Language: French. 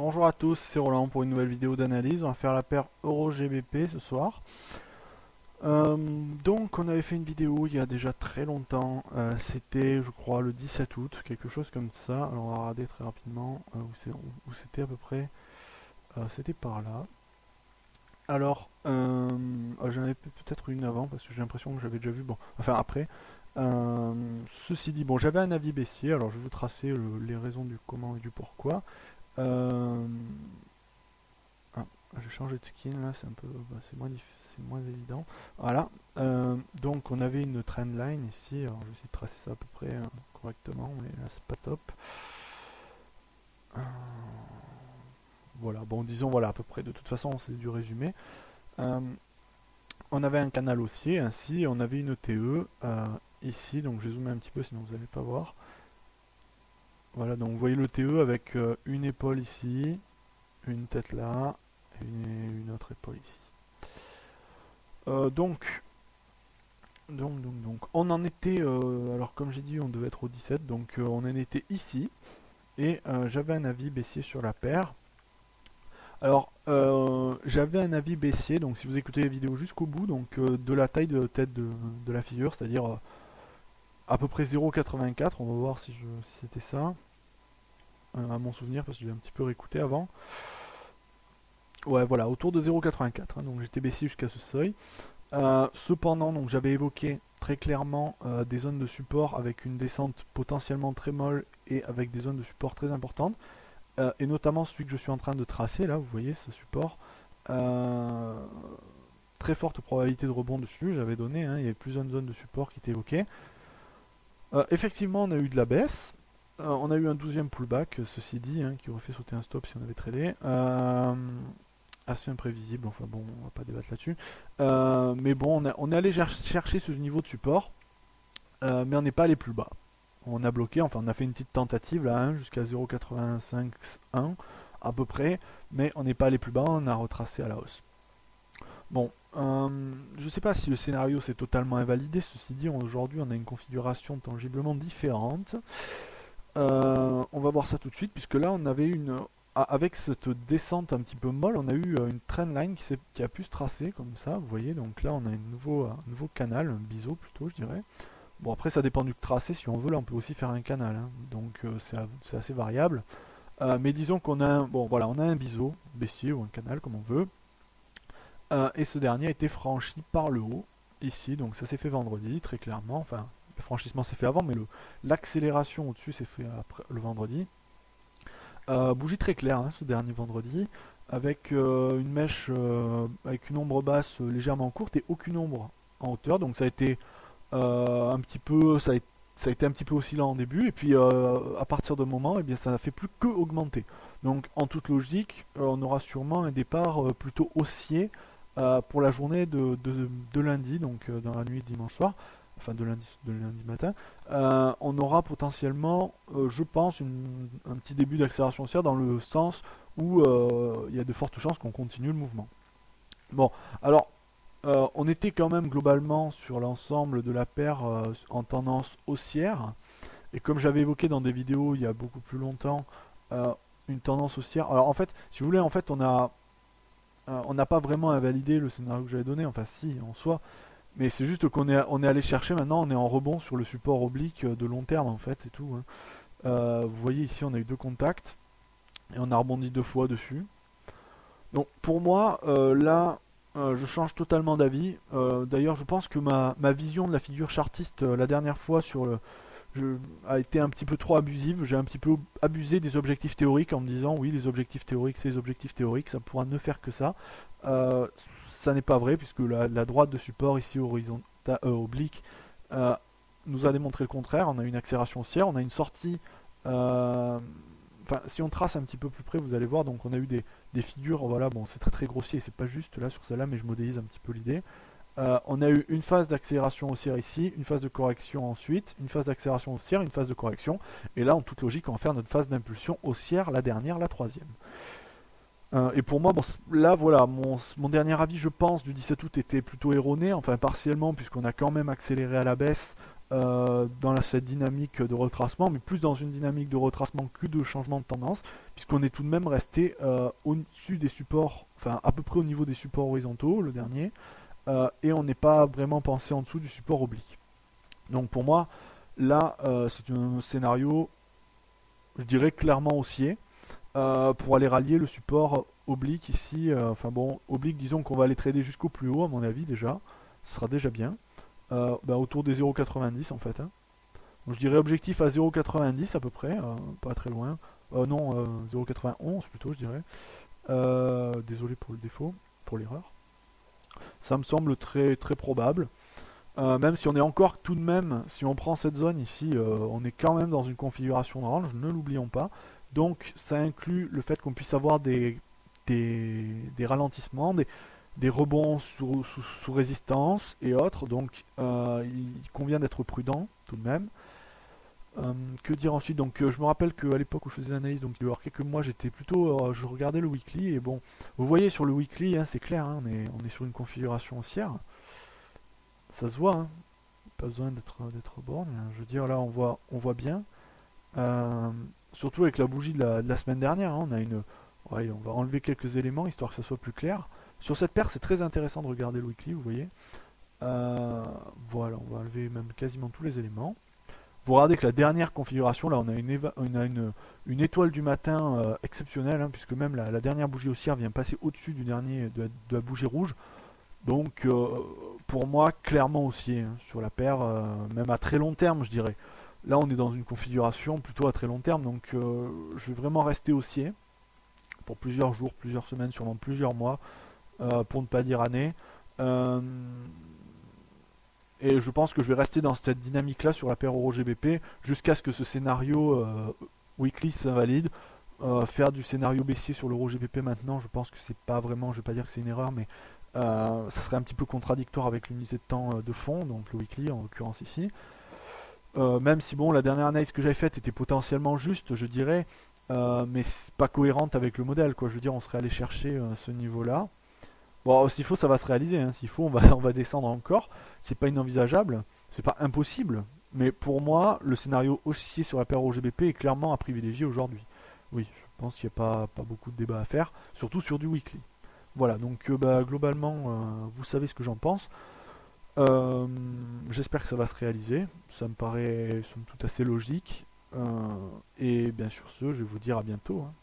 Bonjour à tous, c'est Roland pour une nouvelle vidéo d'analyse. On va faire la paire Euro-GBP ce soir. Donc on avait fait une vidéo il y a déjà très longtemps, c'était je crois le 17 août, quelque chose comme ça. Alors on va regarder très rapidement où c'était à peu près. C'était par là. Alors j'en avais peut-être une avant parce que j'ai l'impression que j'avais déjà vu, bon, enfin après. Euh, Ceci dit, bon, j'avais un avis baissier, alors je vais vous tracer les raisons du comment et du pourquoi. Euh, Ah, j'ai changé de skin là, c'est un peu, c'est moins évident. Voilà. Donc on avait une trendline ici. Alors je vais essayer de tracer ça à peu près correctement, mais là c'est pas top. Euh, voilà. Bon, disons voilà à peu près. De toute façon, c'est du résumé. Euh, on avait un canal haussier ainsi. On avait une TE ici. Donc je vais zoomer un petit peu, sinon vous n'allez pas voir. Voilà. Donc vous voyez le TE avec une épaule ici, une tête là, et une autre épaule ici. Donc, on en était, alors comme j'ai dit, on devait être au 17, donc on en était ici, et j'avais un avis baissier sur la paire. Alors, j'avais un avis baissier, donc si vous écoutez la vidéo jusqu'au bout, donc de la taille de tête de la figure, c'est-à-dire à peu près 0,84, on va voir si c'était ça, à mon souvenir, parce que j'ai un petit peu réécouté avant. Ouais, voilà, autour de 0,84, hein, donc j'étais baissier jusqu'à ce seuil. Cependant, donc j'avais évoqué très clairement des zones de support avec une descente potentiellement très molle et avec des zones de support très importantes, et notamment celui que je suis en train de tracer là, vous voyez ce support. Euh, Très forte probabilité de rebond dessus, j'avais donné, hein, il y avait plusieurs zones de support qui étaient évoquées. Effectivement, on a eu de la baisse. On a eu un 12e pullback, ceci dit, hein, qui aurait fait sauter un stop si on avait tradé. Assez imprévisible, enfin bon, on va pas débattre là-dessus. Mais bon, on est allé chercher ce niveau de support, mais on n'est pas allé plus bas. On a bloqué, enfin on a fait une petite tentative là, hein, jusqu'à 0,85,1 à peu près, mais on n'est pas allé plus bas, on a retracé à la hausse. Bon, je ne sais pas si le scénario s'est totalement invalidé, ceci dit, aujourd'hui on a une configuration tangiblement différente. On va voir ça tout de suite, puisque là on avait avec cette descente un petit peu molle, on a eu une trendline qui a pu se tracer comme ça, vous voyez, donc là on a un nouveau canal, un biseau plutôt je dirais. Bon après ça dépend du tracé, si on veut là on peut aussi faire un canal, hein. Donc c'est assez variable. Mais disons qu'on a bon voilà, on a un biseau baissier ou un canal comme on veut. Et ce dernier a été franchi par le haut, ici, donc ça s'est fait vendredi, très clairement, enfin le franchissement s'est fait avant, mais l'accélération au-dessus s'est fait après, le vendredi. Bougie très claire, hein, ce dernier vendredi, avec une mèche avec une ombre basse légèrement courte et aucune ombre en hauteur, donc ça a été un petit peu, ça a été un petit peu oscillant en début, et puis à partir de moment, eh bien, ça n'a fait plus que augmenter. Donc en toute logique, on aura sûrement un départ plutôt haussier pour la journée de lundi, donc dans la nuit de dimanche soir, enfin de lundi matin. On aura potentiellement, je pense, un petit début d'accélération haussière dans le sens où il y a de fortes chances qu'on continue le mouvement. Bon, alors on était quand même globalement sur l'ensemble de la paire en tendance haussière. Et comme j'avais évoqué dans des vidéos il y a beaucoup plus longtemps, une tendance haussière. Alors en fait, si vous voulez, en fait, on n'a pas vraiment invalidé le scénario que j'avais donné. Enfin, si, en soi. Mais c'est juste on est allé chercher maintenant, on est en rebond sur le support oblique de long terme, en fait, c'est tout, hein. Vous voyez ici, on a eu deux contacts et on a rebondi deux fois dessus. Donc pour moi, là, je change totalement d'avis. D'ailleurs, je pense que ma vision de la figure chartiste la dernière fois a été un petit peu trop abusive. J'ai un petit peu abusé des objectifs théoriques en me disant oui, les objectifs théoriques, c'est les objectifs théoriques, ça pourra ne faire que ça. Euh, Ça n'est pas vrai puisque la droite de support ici oblique euh, nous a démontré le contraire. On a une accélération haussière, on a une sortie. Enfin, si on trace un petit peu plus près, vous allez voir. Donc, on a eu des figures. Voilà, bon, c'est très très grossier. C'est pas juste là sur celle-là, mais je modélise un petit peu l'idée. On a eu une phase d'accélération haussière ici, une phase de correction ensuite, une phase d'accélération haussière, une phase de correction. Et là, en toute logique, on va faire notre phase d'impulsion haussière, la dernière, la troisième. Et pour moi, bon, là, voilà, mon dernier avis, je pense, du 17 août était plutôt erroné, enfin partiellement, puisqu'on a quand même accéléré à la baisse cette dynamique de retracement, mais plus dans une dynamique de retracement que de changement de tendance, puisqu'on est tout de même resté au-dessus des supports, enfin à peu près au niveau des supports horizontaux, le dernier, et on n'est pas vraiment pensé en dessous du support oblique. Donc pour moi, là, c'est un scénario, je dirais clairement haussier, pour aller rallier le support oblique ici. Enfin bon, oblique, disons qu'on va aller trader jusqu'au plus haut, à mon avis déjà. Ce sera déjà bien. Autour des 0,90 en fait. Hein. Donc, je dirais objectif à 0,90 à peu près, pas très loin. Non, 0,91 plutôt, je dirais. Désolé pour le défaut, pour l'erreur. Ça me semble très, très probable. Même si on est encore tout de même, si on prend cette zone ici, on est quand même dans une configuration de range, ne l'oublions pas. Donc ça inclut le fait qu'on puisse avoir des ralentissements, des rebonds sous résistance et autres. Donc il convient d'être prudent tout de même. Que dire ensuite? Donc je me rappelle qu'à l'époque où je faisais l'analyse, donc il y a quelques mois, j'étais plutôt, je regardais le weekly et bon, vous voyez sur le weekly, hein, c'est clair, hein, on est sur une configuration haussière. Ça se voit, hein. Pas besoin d'être borgne. Je veux dire, là, on voit bien. Surtout avec la bougie de la semaine dernière, hein, on a une. Ouais, on va enlever quelques éléments histoire que ça soit plus clair. Sur cette paire, c'est très intéressant de regarder le weekly, vous voyez. Voilà, on va enlever même quasiment tous les éléments. Vous regardez que la dernière configuration, là, on a une étoile du matin exceptionnelle, hein, puisque même la dernière bougie haussière vient passer au-dessus du dernier de la bougie rouge. Donc pour moi, clairement haussier hein, sur la paire, même à très long terme, je dirais. Là, on est dans une configuration plutôt à très long terme, donc je vais vraiment rester haussier pour plusieurs jours, plusieurs semaines, sûrement plusieurs mois, pour ne pas dire années. Et je pense que je vais rester dans cette dynamique-là sur la paire Euro-GBP jusqu'à ce que ce scénario weekly s'invalide. Faire du scénario baissier sur l'Euro-GBP maintenant, je pense que c'est pas vraiment, je vais pas dire que c'est une erreur, mais ça serait un petit peu contradictoire avec l'unité de temps de fond, donc le weekly en l'occurrence ici. Même si bon, la dernière analyse que j'avais faite était potentiellement juste, je dirais, mais c'est pas cohérente avec le modèle, quoi. Je veux dire, on serait allé chercher ce niveau-là. Bon, s'il faut, ça va se réaliser. Hein. S'il faut, on va descendre encore. C'est pas inenvisageable, c'est pas impossible. Mais pour moi, le scénario haussier sur la paire OGBP est clairement à privilégier aujourd'hui. Oui, je pense qu'il n'y a pas beaucoup de débat à faire, surtout sur du weekly. Voilà, donc globalement, vous savez ce que j'en pense. J'espère que ça va se réaliser. Ça me paraît somme toute assez logique. Et bien sur ce, je vais vous dire à bientôt. Hein.